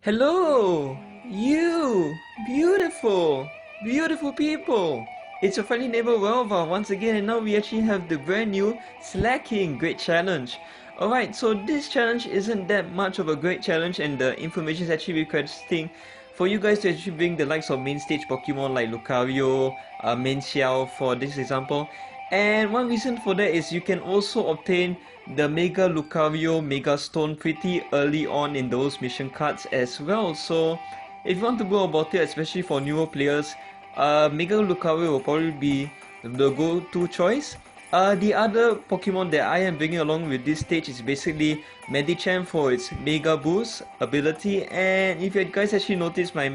Hello, you beautiful, beautiful people. It's your friendly neighbor Welva once again, and now we actually have the brand new Slaking Great Challenge. Alright, so this challenge isn't that much of a great challenge, and the information is actually requesting for you guys to actually bring the likes of main stage Pokemon like Lucario, Main Xiao for this example. And one reason for that is you can also obtain the Mega Lucario Mega Stone pretty early on in those mission cards as well. So if you want to go about it, especially for newer players, Mega Lucario will probably be the go-to choice. The other Pokemon that I am bringing along with this stage is basically Medicham for its Mega Boost ability, and if you guys actually notice, my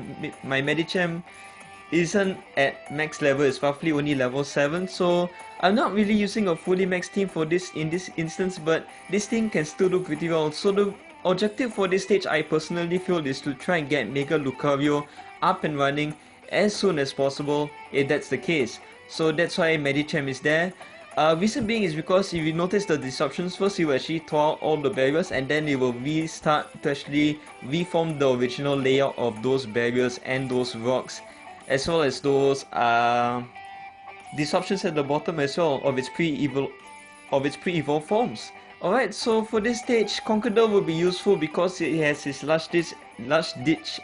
Medicham isn't at max level, it's roughly only level 7, so I'm not really using a fully max team for this in this instance, but this thing can still do pretty well. So the objective for this stage, I personally feel, is to try and get Mega Lucario up and running as soon as possible if that's the case. So that's why Medicham is there. Reason being is because if you notice the disruptions, first it will actually thaw out all the barriers, and then it will restart to actually reform the original layout of those barriers and those rocks, as well as those disruptions at the bottom as well of its pre-evolved forms. Alright, so for this stage, Conqueror will be useful because it has its last ditch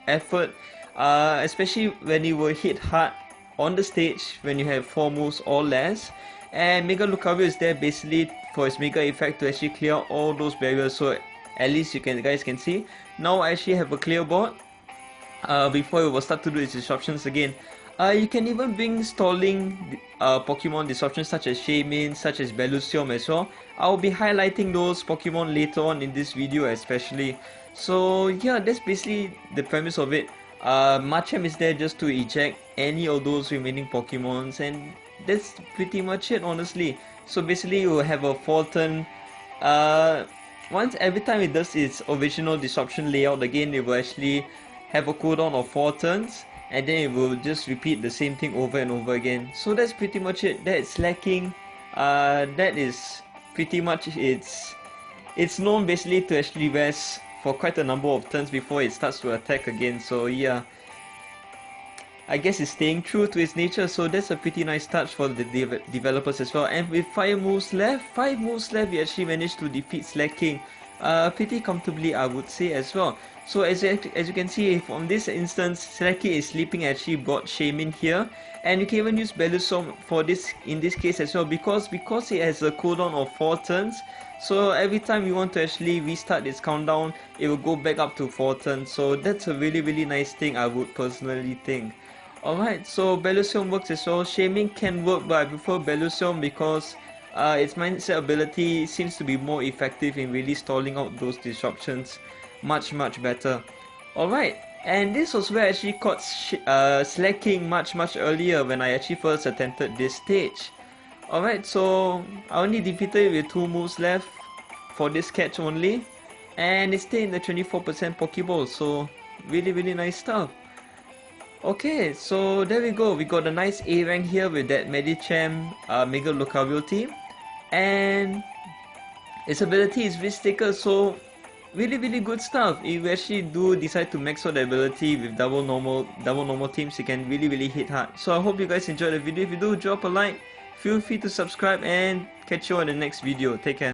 effort, especially when it will hit hard on the stage when you have 4 moves or less. And Mega Lucario is there basically for its Mega effect to actually clear all those barriers. So at least you guys can see now I actually have a clear board before it will start to do its disruptions again. You can even bring stalling Pokemon disruptions such as Shaymin, such as Bellossom as well. I'll be highlighting those Pokemon later on in this video especially. So yeah, that's basically the premise of it. Machamp is there just to eject any of those remaining Pokemons, and that's pretty much it honestly. So basically you will have a 4-turn, once every time it does its original disruption layout again, it will actually have a cooldown of 4 turns, and then it will just repeat the same thing over and over again. So that's pretty much it. That's Slaking. That is pretty much it's known basically to actually rest for quite a number of turns before it starts to attack again. So yeah, I guess it's staying true to its nature, so that's a pretty nice touch for the developers as well. And with 5 moves left, we actually managed to defeat Slaking pretty comfortably, I would say as well. So as you can see from this instance, Slaking is sleeping actually brought Shaymin here, and you can even use Bellossom for this in this case as well, because it has a cooldown of 4 turns. So every time you want to actually restart its countdown, it will go back up to 4 turns. So that's a really nice thing, I would personally think. Alright, so Bellossom works as well. Shaymin can work, but I prefer Bellossom because its mindset ability seems to be more effective in really stalling out those disruptions much better. Alright, and this was where I actually caught Slaking much earlier when I actually first attempted this stage. Alright, so I only defeated it with 2 moves left for this catch only, and it stayed in the 24% Pokeball, so really nice stuff. Okay, so there we go. We got a nice A rank here with that Medicham Mega Lucario team, and its ability is Risk Taker, so really good stuff. If you actually do decide to max out the ability with double normal teams, you can really hit hard. So I hope you guys enjoyed the video. If you do, drop a like, feel free to subscribe, and catch you on the next video. Take care.